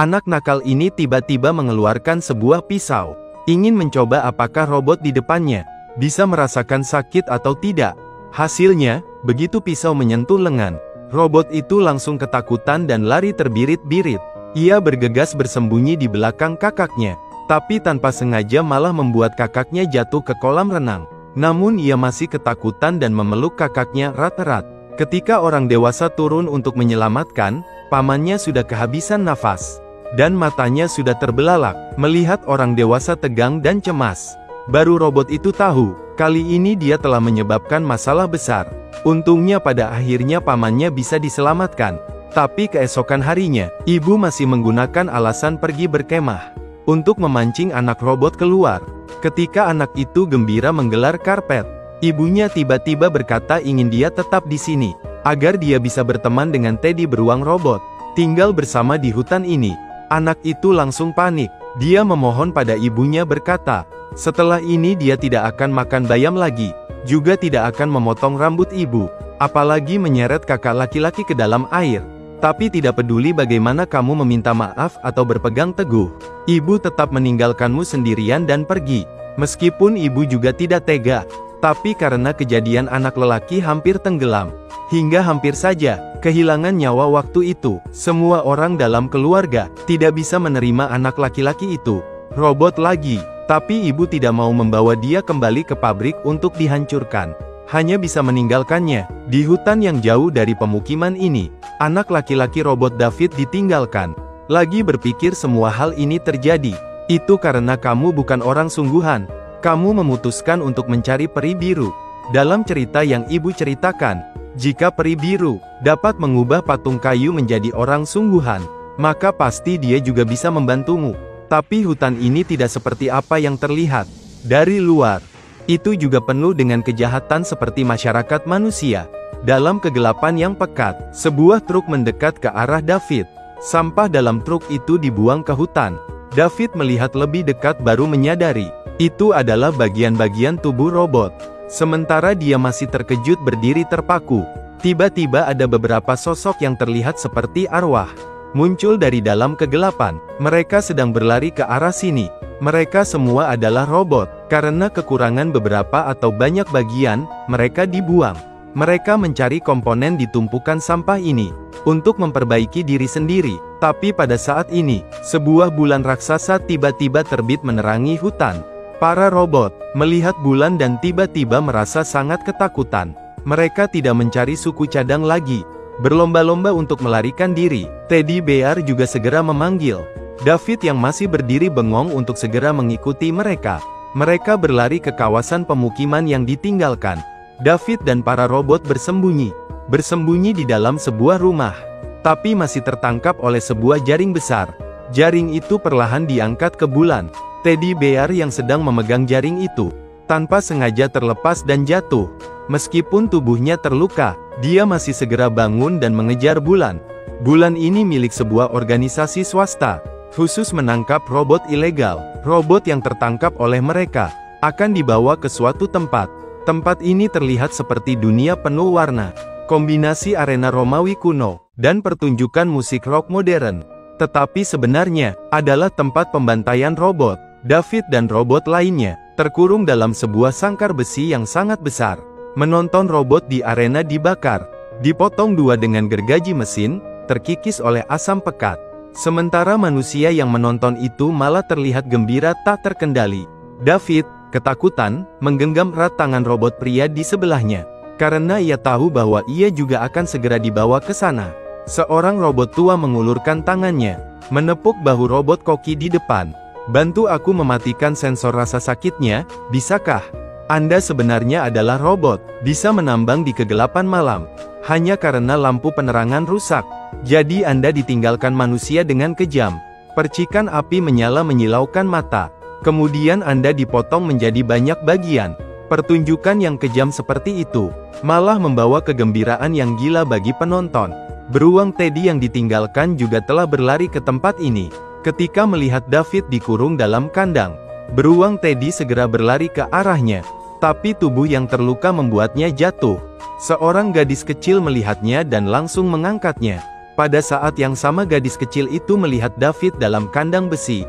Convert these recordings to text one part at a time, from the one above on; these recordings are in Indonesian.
Anak nakal ini tiba-tiba mengeluarkan sebuah pisau. Ingin mencoba apakah robot di depannya bisa merasakan sakit atau tidak. Hasilnya, begitu pisau menyentuh lengan, robot itu langsung ketakutan dan lari terbirit-birit. Ia bergegas bersembunyi di belakang kakaknya, tapi tanpa sengaja malah membuat kakaknya jatuh ke kolam renang. Namun ia masih ketakutan dan memeluk kakaknya erat-erat. Ketika orang dewasa turun untuk menyelamatkan, pamannya sudah kehabisan nafas, dan matanya sudah terbelalak, melihat orang dewasa tegang dan cemas. Baru robot itu tahu, kali ini dia telah menyebabkan masalah besar. Untungnya pada akhirnya pamannya bisa diselamatkan. Tapi keesokan harinya, ibu masih menggunakan alasan pergi berkemah untuk memancing anak robot keluar. Ketika anak itu gembira menggelar karpet, ibunya tiba-tiba berkata ingin dia tetap di sini, agar dia bisa berteman dengan Teddy beruang robot, tinggal bersama di hutan ini. Anak itu langsung panik. Dia memohon pada ibunya berkata, setelah ini dia tidak akan makan bayam lagi, juga tidak akan memotong rambut ibu, apalagi menyeret kakak laki-laki ke dalam air. Tapi tidak peduli bagaimana kamu meminta maaf atau berpegang teguh, ibu tetap meninggalkanmu sendirian dan pergi. Meskipun ibu juga tidak tega, tapi karena kejadian anak lelaki hampir tenggelam, hingga hampir saja kehilangan nyawa waktu itu, semua orang dalam keluarga tidak bisa menerima anak laki-laki itu robot lagi. Tapi ibu tidak mau membawa dia kembali ke pabrik untuk dihancurkan, hanya bisa meninggalkannya di hutan yang jauh dari pemukiman ini. Anak laki-laki robot David ditinggalkan. Lagi berpikir semua hal ini terjadi, itu karena kamu bukan orang sungguhan. Kamu memutuskan untuk mencari peri biru. Dalam cerita yang ibu ceritakan, jika peri biru dapat mengubah patung kayu menjadi orang sungguhan, maka pasti dia juga bisa membantumu. Tapi hutan ini tidak seperti apa yang terlihat dari luar. Itu juga penuh dengan kejahatan seperti masyarakat manusia. Dalam kegelapan yang pekat, sebuah truk mendekat ke arah David. Sampah dalam truk itu dibuang ke hutan. David melihat lebih dekat baru menyadari, itu adalah bagian-bagian tubuh robot. Sementara dia masih terkejut berdiri terpaku, tiba-tiba ada beberapa sosok yang terlihat seperti arwah muncul dari dalam kegelapan. Mereka sedang berlari ke arah sini. Mereka semua adalah robot. Karena kekurangan beberapa atau banyak bagian, mereka dibuang. Mereka mencari komponen di tumpukan sampah ini untuk memperbaiki diri sendiri. Tapi pada saat ini, sebuah bulan raksasa tiba-tiba terbit menerangi hutan. Para robot melihat bulan dan tiba-tiba merasa sangat ketakutan. Mereka tidak mencari suku cadang lagi, berlomba-lomba untuk melarikan diri. Teddy Bear juga segera memanggil David yang masih berdiri bengong untuk segera mengikuti mereka. Mereka berlari ke kawasan pemukiman yang ditinggalkan. David dan para robot bersembunyi di dalam sebuah rumah, tapi masih tertangkap oleh sebuah jaring besar. Jaring itu perlahan diangkat ke bulan. Teddy Bear yang sedang memegang jaring itu tanpa sengaja terlepas dan jatuh. Meskipun tubuhnya terluka, dia masih segera bangun dan mengejar bulan. Bulan ini milik sebuah organisasi swasta, khusus menangkap robot ilegal. Robot yang tertangkap oleh mereka akan dibawa ke suatu tempat. Tempat ini terlihat seperti dunia penuh warna, kombinasi arena Romawi kuno, dan pertunjukan musik rock modern. Tetapi sebenarnya, adalah tempat pembantaian robot. David dan robot lainnya terkurung dalam sebuah sangkar besi yang sangat besar. Menonton robot di arena dibakar, dipotong dua dengan gergaji mesin, terkikis oleh asam pekat. Sementara manusia yang menonton itu malah terlihat gembira tak terkendali. David, ketakutan, menggenggam erat tangan robot pria di sebelahnya, karena ia tahu bahwa ia juga akan segera dibawa ke sana. Seorang robot tua mengulurkan tangannya, menepuk bahu robot koki di depan. Bantu aku mematikan sensor rasa sakitnya, bisakah? Anda sebenarnya adalah robot, bisa menambang di kegelapan malam, hanya karena lampu penerangan rusak. Jadi Anda ditinggalkan manusia dengan kejam. Percikan api menyala menyilaukan mata. Kemudian Anda dipotong menjadi banyak bagian. Pertunjukan yang kejam seperti itu, malah membawa kegembiraan yang gila bagi penonton. Beruang Teddy yang ditinggalkan juga telah berlari ke tempat ini. Ketika melihat David dikurung dalam kandang, beruang Teddy segera berlari ke arahnya. Tapi tubuh yang terluka membuatnya jatuh. Seorang gadis kecil melihatnya dan langsung mengangkatnya. Pada saat yang sama gadis kecil itu melihat David dalam kandang besi.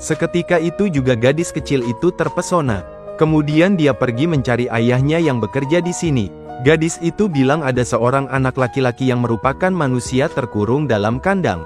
Seketika itu juga gadis kecil itu terpesona. Kemudian dia pergi mencari ayahnya yang bekerja di sini. Gadis itu bilang ada seorang anak laki-laki yang merupakan manusia terkurung dalam kandang.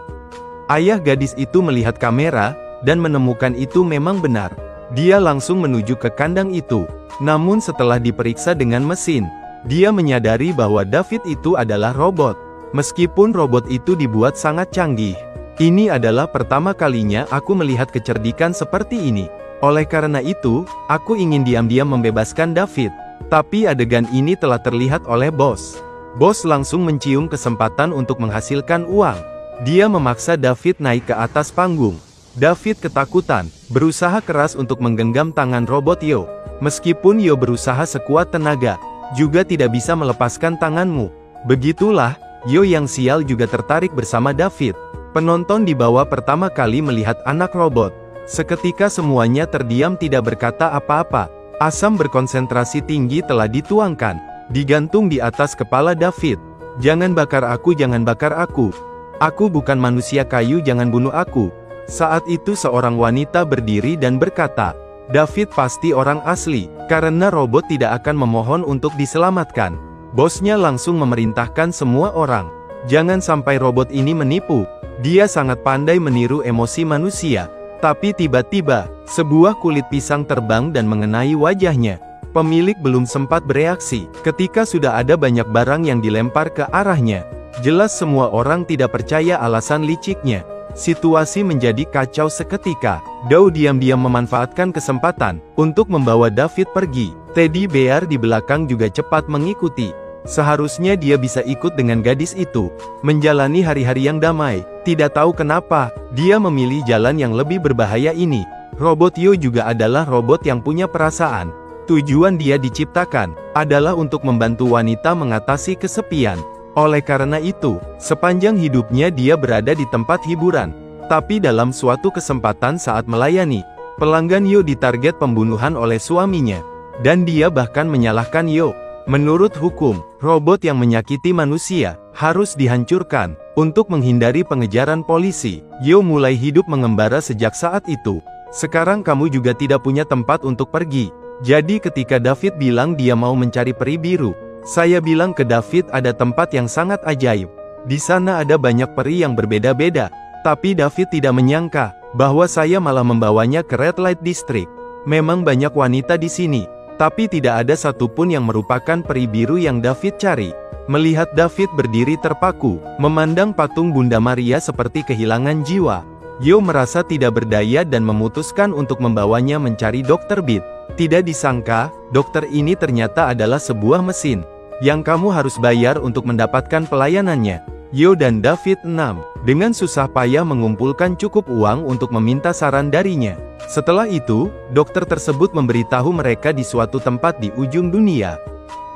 Ayah gadis itu melihat kamera, dan menemukan itu memang benar. Dia langsung menuju ke kandang itu. Namun setelah diperiksa dengan mesin, dia menyadari bahwa David itu adalah robot. Meskipun robot itu dibuat sangat canggih. Ini adalah pertama kalinya aku melihat kecerdikan seperti ini. Oleh karena itu, aku ingin diam-diam membebaskan David. Tapi adegan ini telah terlihat oleh bos. Bos langsung mencium kesempatan untuk menghasilkan uang. Dia memaksa David naik ke atas panggung. David ketakutan, berusaha keras untuk menggenggam tangan robot Yo. Meskipun Yo berusaha sekuat tenaga, juga tidak bisa melepaskan tanganmu. Begitulah, Yo yang sial juga tertarik bersama David. Penonton di bawah pertama kali melihat anak robot. Seketika semuanya terdiam tidak berkata apa-apa. Asam berkonsentrasi tinggi telah dituangkan, digantung di atas kepala David. Jangan bakar aku, jangan bakar aku. Aku bukan manusia kayu, jangan bunuh aku. Saat itu seorang wanita berdiri dan berkata, David pasti orang asli, karena robot tidak akan memohon untuk diselamatkan. Bosnya langsung memerintahkan semua orang, jangan sampai robot ini menipu. Dia sangat pandai meniru emosi manusia. Tapi tiba-tiba, sebuah kulit pisang terbang dan mengenai wajahnya. Pemilik belum sempat bereaksi, ketika sudah ada banyak barang yang dilempar ke arahnya. Jelas semua orang tidak percaya alasan liciknya. Situasi menjadi kacau seketika. Dow diam-diam memanfaatkan kesempatan untuk membawa David pergi. Teddy Bear di belakang juga cepat mengikuti. Seharusnya dia bisa ikut dengan gadis itu, menjalani hari-hari yang damai. Tidak tahu kenapa, dia memilih jalan yang lebih berbahaya ini. Robot Yo juga adalah robot yang punya perasaan. Tujuan dia diciptakan adalah untuk membantu wanita mengatasi kesepian. Oleh karena itu, sepanjang hidupnya dia berada di tempat hiburan. Tapi dalam suatu kesempatan saat melayani, pelanggan Yo ditarget pembunuhan oleh suaminya. Dan dia bahkan menyalahkan Yo. Menurut hukum, robot yang menyakiti manusia harus dihancurkan. Untuk menghindari pengejaran polisi, Yo mulai hidup mengembara sejak saat itu. Sekarang kamu juga tidak punya tempat untuk pergi. Jadi ketika David bilang dia mau mencari peri biru, saya bilang ke David ada tempat yang sangat ajaib. Di sana ada banyak peri yang berbeda-beda. Tapi David tidak menyangka bahwa saya malah membawanya ke Red Light District. Memang banyak wanita di sini, tapi tidak ada satupun yang merupakan peri biru yang David cari. Melihat David berdiri terpaku, memandang patung Bunda Maria seperti kehilangan jiwa, Yo merasa tidak berdaya dan memutuskan untuk membawanya mencari Dr. Beat. Tidak disangka, dokter ini ternyata adalah sebuah mesin, yang kamu harus bayar untuk mendapatkan pelayanannya. Yo dan David 6, dengan susah payah mengumpulkan cukup uang untuk meminta saran darinya. Setelah itu, dokter tersebut memberitahu mereka di suatu tempat di ujung dunia.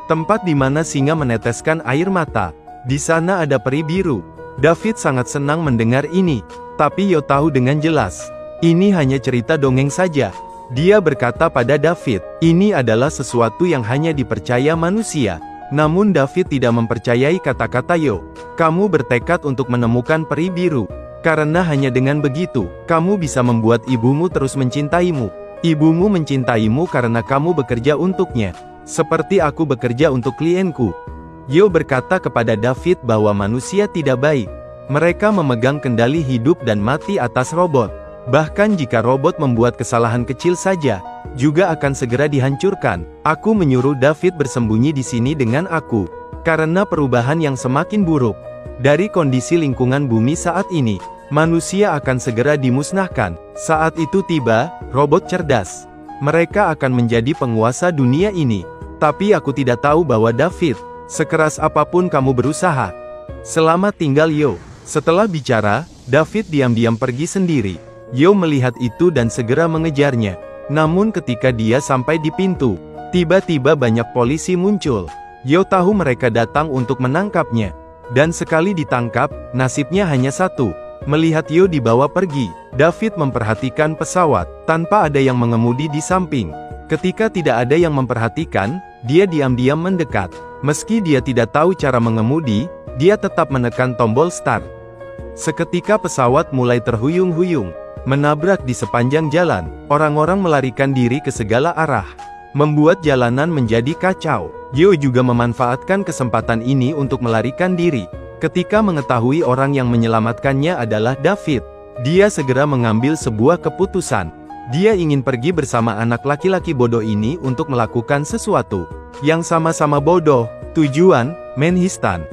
Tempat di mana singa meneteskan air mata. Di sana ada peri biru. David sangat senang mendengar ini. Tapi Yo tahu dengan jelas, ini hanya cerita dongeng saja. Dia berkata pada David, ini adalah sesuatu yang hanya dipercaya manusia. Namun David tidak mempercayai kata-kata Yo. Kamu bertekad untuk menemukan peri biru. Karena hanya dengan begitu, kamu bisa membuat ibumu terus mencintaimu. Ibumu mencintaimu karena kamu bekerja untuknya. Seperti aku bekerja untuk klienku. Yo berkata kepada David bahwa manusia tidak baik. Mereka memegang kendali hidup dan mati atas robot. Bahkan jika robot membuat kesalahan kecil saja, juga akan segera dihancurkan. Aku menyuruh David bersembunyi di sini dengan aku. Karena perubahan yang semakin buruk dari kondisi lingkungan bumi saat ini, manusia akan segera dimusnahkan. Saat itu tiba, robot cerdas. Mereka akan menjadi penguasa dunia ini. Tapi aku tidak tahu bahwa David, sekeras apapun kamu berusaha. Selamat tinggal Yo. Setelah bicara, David diam-diam pergi sendiri. Yo melihat itu dan segera mengejarnya. Namun ketika dia sampai di pintu, tiba-tiba banyak polisi muncul. Yo tahu mereka datang untuk menangkapnya. Dan sekali ditangkap, nasibnya hanya satu. Melihat Yo dibawa pergi, David memperhatikan pesawat, tanpa ada yang mengemudi di samping. Ketika tidak ada yang memperhatikan, dia diam-diam mendekat. Meski dia tidak tahu cara mengemudi, dia tetap menekan tombol start. Seketika pesawat mulai terhuyung-huyung, menabrak di sepanjang jalan. Orang-orang melarikan diri ke segala arah, membuat jalanan menjadi kacau. Yo juga memanfaatkan kesempatan ini untuk melarikan diri. Ketika mengetahui orang yang menyelamatkannya adalah David, dia segera mengambil sebuah keputusan. Dia ingin pergi bersama anak laki-laki bodoh ini untuk melakukan sesuatu yang sama-sama bodoh. Tujuan, Manhattan.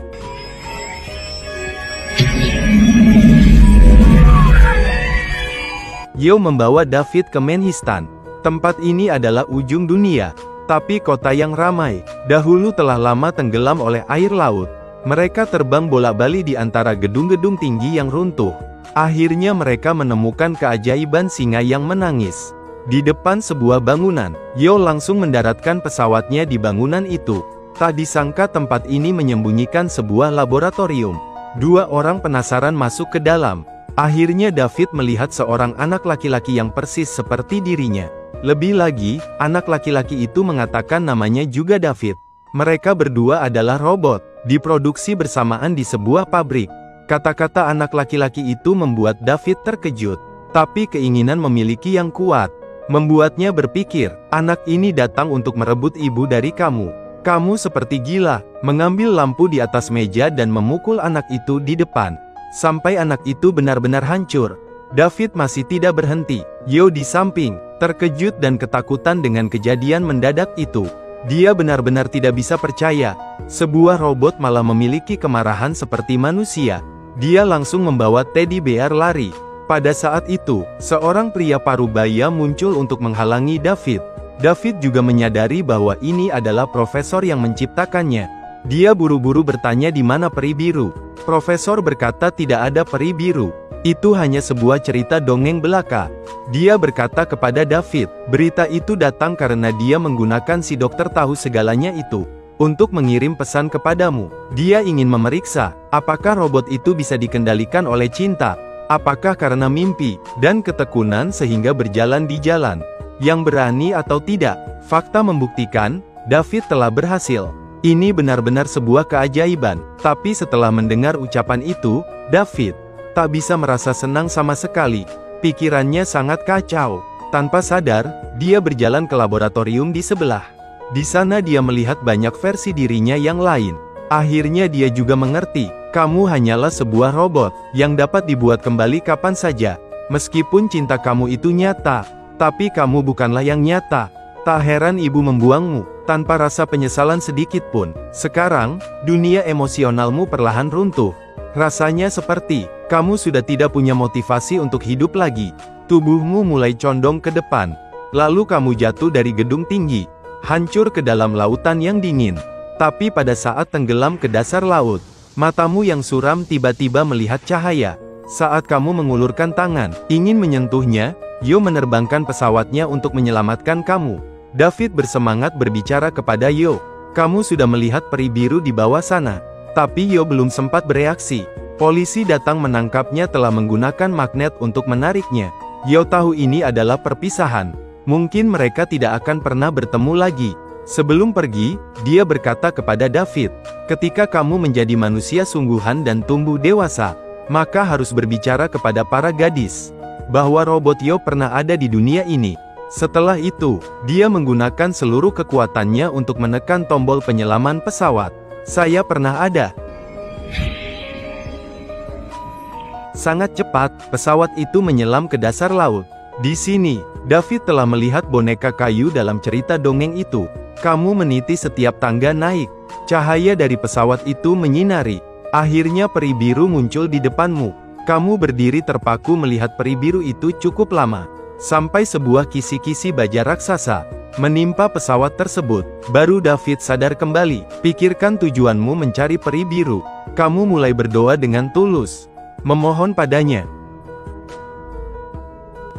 Yo membawa David ke Manhattan. Tempat ini adalah ujung dunia, tapi kota yang ramai, dahulu telah lama tenggelam oleh air laut. Mereka terbang bolak-balik di antara gedung-gedung tinggi yang runtuh. Akhirnya mereka menemukan keajaiban singa yang menangis. Di depan sebuah bangunan, Yo langsung mendaratkan pesawatnya di bangunan itu. Tak disangka tempat ini menyembunyikan sebuah laboratorium. Dua orang penasaran masuk ke dalam. Akhirnya David melihat seorang anak laki-laki yang persis seperti dirinya. Lebih lagi, anak laki-laki itu mengatakan namanya juga David. Mereka berdua adalah robot, diproduksi bersamaan di sebuah pabrik. Kata-kata anak laki-laki itu membuat David terkejut. Tapi keinginan memiliki yang kuat membuatnya berpikir, anak ini datang untuk merebut ibu dari kamu. Kamu seperti gila, mengambil lampu di atas meja dan memukul anak itu di depan, sampai anak itu benar-benar hancur. David masih tidak berhenti. Yo di samping, terkejut dan ketakutan dengan kejadian mendadak itu. Dia benar-benar tidak bisa percaya, sebuah robot malah memiliki kemarahan seperti manusia. Dia langsung membawa teddy bear lari. Pada saat itu, seorang pria parubaya muncul untuk menghalangi David. David juga menyadari bahwa ini adalah profesor yang menciptakannya. Dia buru-buru bertanya di mana peri biru. Profesor berkata tidak ada peri biru. Itu hanya sebuah cerita dongeng belaka. Dia berkata kepada David, berita itu datang karena dia menggunakan si dokter tahu segalanya itu untuk mengirim pesan kepadamu. Dia ingin memeriksa, apakah robot itu bisa dikendalikan oleh cinta, apakah karena mimpi dan ketekunan sehingga berjalan di jalan yang berani atau tidak. Fakta membuktikan, David telah berhasil. Ini benar-benar sebuah keajaiban. Tapi setelah mendengar ucapan itu, David tak bisa merasa senang sama sekali. Pikirannya sangat kacau. Tanpa sadar, dia berjalan ke laboratorium di sebelah. Di sana dia melihat banyak versi dirinya yang lain. Akhirnya dia juga mengerti, kamu hanyalah sebuah robot, yang dapat dibuat kembali kapan saja. Meskipun cinta kamu itu nyata, tapi kamu bukanlah yang nyata. Tak heran ibu membuangmu, tanpa rasa penyesalan sedikit pun. Sekarang, dunia emosionalmu perlahan runtuh. Rasanya seperti kamu sudah tidak punya motivasi untuk hidup lagi. Tubuhmu mulai condong ke depan. Lalu kamu jatuh dari gedung tinggi, hancur ke dalam lautan yang dingin. Tapi pada saat tenggelam ke dasar laut, matamu yang suram tiba-tiba melihat cahaya. Saat kamu mengulurkan tangan, ingin menyentuhnya, Yo menerbangkan pesawatnya untuk menyelamatkan kamu. David bersemangat berbicara kepada Yo. Kamu sudah melihat peri biru di bawah sana. Tapi Yo belum sempat bereaksi. Polisi datang menangkapnya telah menggunakan magnet untuk menariknya. Yo tahu ini adalah perpisahan. Mungkin mereka tidak akan pernah bertemu lagi. Sebelum pergi, dia berkata kepada David, ketika kamu menjadi manusia sungguhan dan tumbuh dewasa, maka harus berbicara kepada para gadis bahwa robot Yo pernah ada di dunia ini. Setelah itu, dia menggunakan seluruh kekuatannya untuk menekan tombol penyelaman pesawat. Saya pernah ada. Sangat cepat, pesawat itu menyelam ke dasar laut. Di sini, David telah melihat boneka kayu dalam cerita dongeng itu. Kamu meniti setiap tangga naik. Cahaya dari pesawat itu menyinari. Akhirnya peri biru muncul di depanmu. Kamu berdiri terpaku melihat peri biru itu cukup lama. Sampai sebuah kisi-kisi baja raksasa menimpa pesawat tersebut. Baru David sadar kembali. Pikirkan tujuanmu mencari peri biru. Kamu mulai berdoa dengan tulus, memohon padanya,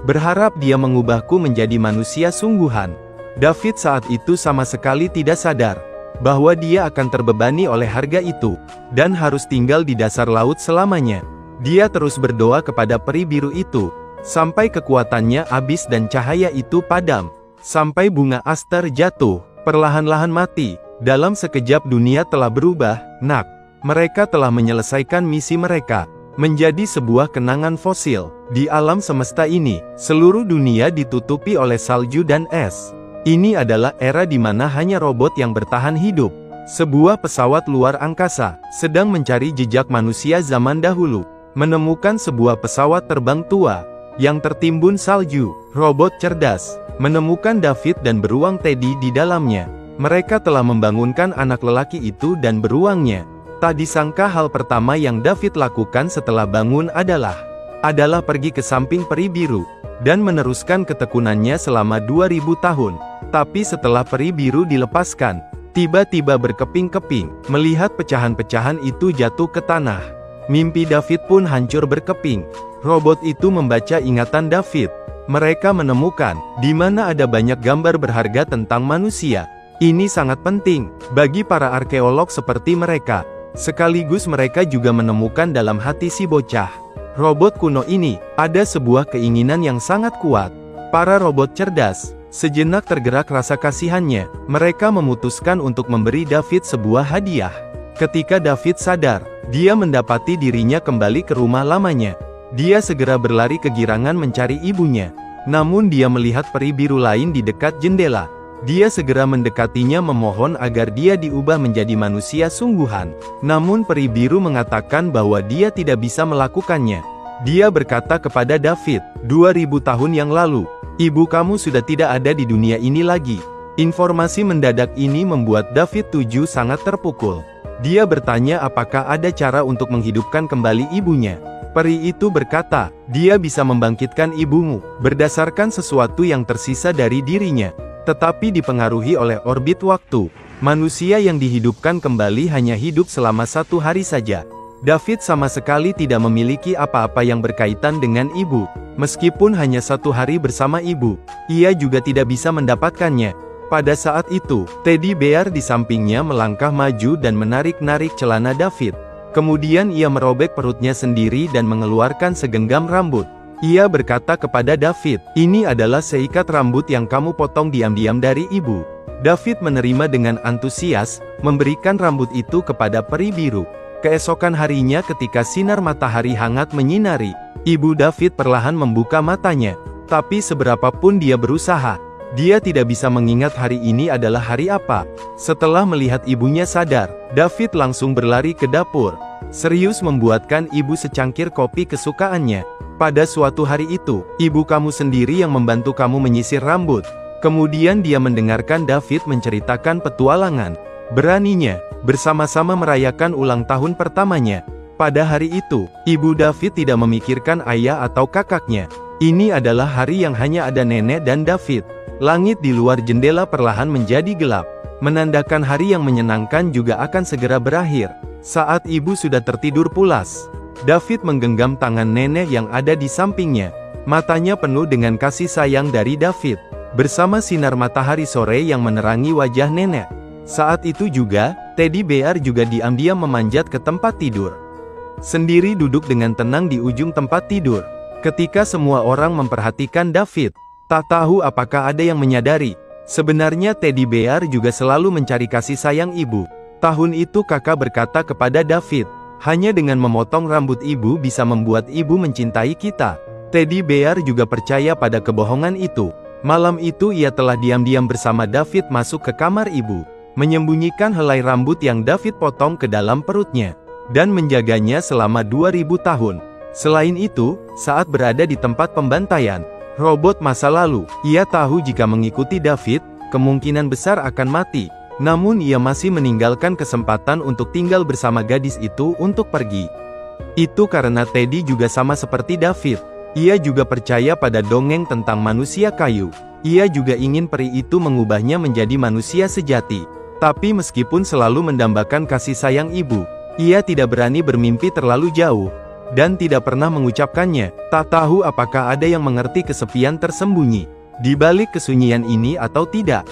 berharap dia mengubahku menjadi manusia sungguhan. David saat itu sama sekali tidak sadar bahwa dia akan terbebani oleh harga itu, dan harus tinggal di dasar laut selamanya. Dia terus berdoa kepada peri biru itu, sampai kekuatannya habis dan cahaya itu padam. Sampai bunga aster jatuh, perlahan-lahan mati. Dalam sekejap dunia telah berubah, nak. Mereka telah menyelesaikan misi mereka, menjadi sebuah kenangan fosil. Di alam semesta ini, seluruh dunia ditutupi oleh salju dan es. Ini adalah era di mana hanya robot yang bertahan hidup. Sebuah pesawat luar angkasa sedang mencari jejak manusia zaman dahulu, menemukan sebuah pesawat terbang tua yang tertimbun salju. Robot cerdas menemukan David dan beruang Teddy di dalamnya. Mereka telah membangunkan anak lelaki itu dan beruangnya. Tak disangka hal pertama yang David lakukan setelah bangun adalah pergi ke samping peri biru dan meneruskan ketekunannya selama 2000 tahun. Tapi setelah peri biru dilepaskan, tiba-tiba berkeping-keping melihat pecahan-pecahan itu jatuh ke tanah. Mimpi David pun hancur berkeping. Robot itu membaca ingatan David. Mereka menemukan di mana ada banyak gambar berharga tentang manusia. Ini sangat penting bagi para arkeolog seperti mereka. Sekaligus mereka juga menemukan dalam hati si bocah robot kuno ini ada sebuah keinginan yang sangat kuat. Para robot cerdas sejenak tergerak rasa kasihannya. Mereka memutuskan untuk memberi David sebuah hadiah. Ketika David sadar, dia mendapati dirinya kembali ke rumah lamanya. Dia segera berlari kegirangan mencari ibunya. Namun dia melihat peri biru lain di dekat jendela. Dia segera mendekatinya memohon agar dia diubah menjadi manusia sungguhan. Namun peri biru mengatakan bahwa dia tidak bisa melakukannya. Dia berkata kepada David, 2000 tahun yang lalu, ibu kamu sudah tidak ada di dunia ini lagi. Informasi mendadak ini membuat David sangat terpukul. Dia bertanya apakah ada cara untuk menghidupkan kembali ibunya. Peri itu berkata, dia bisa membangkitkan ibumu, berdasarkan sesuatu yang tersisa dari dirinya. Tetapi dipengaruhi oleh orbit waktu, manusia yang dihidupkan kembali hanya hidup selama 1 hari saja. David sama sekali tidak memiliki apa-apa yang berkaitan dengan ibu. Meskipun hanya 1 hari bersama ibu, ia juga tidak bisa mendapatkannya. Pada saat itu, Teddy Bear di sampingnya melangkah maju dan menarik-narik celana David. Kemudian ia merobek perutnya sendiri dan mengeluarkan segenggam rambut. Ia berkata kepada David, ini adalah seikat rambut yang kamu potong diam-diam dari ibu. David menerima dengan antusias, memberikan rambut itu kepada peri biru. Keesokan harinya ketika sinar matahari hangat menyinari, ibu David perlahan membuka matanya. Tapi seberapapun dia berusaha, dia tidak bisa mengingat hari ini adalah hari apa. Setelah melihat ibunya sadar, David langsung berlari ke dapur, serius membuatkan ibu secangkir kopi kesukaannya. Pada suatu hari itu, ibu kamu sendiri yang membantu kamu menyisir rambut. Kemudian dia mendengarkan David menceritakan petualangan beraninya, bersama-sama merayakan ulang tahun pertamanya. Pada hari itu, ibu David tidak memikirkan ayah atau kakaknya. Ini adalah hari yang hanya ada nenek dan David. Langit di luar jendela perlahan menjadi gelap, menandakan hari yang menyenangkan juga akan segera berakhir. Saat ibu sudah tertidur pulas, David menggenggam tangan nenek yang ada di sampingnya. Matanya penuh dengan kasih sayang dari David, bersama sinar matahari sore yang menerangi wajah nenek. Saat itu juga, Teddy Bear juga diam-diam memanjat ke tempat tidur. Sendiri duduk dengan tenang di ujung tempat tidur. Ketika semua orang memperhatikan David, tak tahu apakah ada yang menyadari, sebenarnya Teddy Bear juga selalu mencari kasih sayang ibu. Tahun itu kakak berkata kepada David, hanya dengan memotong rambut ibu bisa membuat ibu mencintai kita. Teddy Bear juga percaya pada kebohongan itu. Malam itu ia telah diam-diam bersama David masuk ke kamar ibu, menyembunyikan helai rambut yang David potong ke dalam perutnya, dan menjaganya selama 2000 tahun. Selain itu, saat berada di tempat pembantaian robot masa lalu, ia tahu jika mengikuti David, kemungkinan besar akan mati. Namun ia masih meninggalkan kesempatan untuk tinggal bersama gadis itu untuk pergi. Itu karena Teddy juga sama seperti David. Ia juga percaya pada dongeng tentang manusia kayu. Ia juga ingin peri itu mengubahnya menjadi manusia sejati. Tapi meskipun selalu mendambakan kasih sayang ibu, ia tidak berani bermimpi terlalu jauh, dan tidak pernah mengucapkannya. Tak tahu apakah ada yang mengerti kesepian tersembunyi di balik kesunyian ini atau tidak.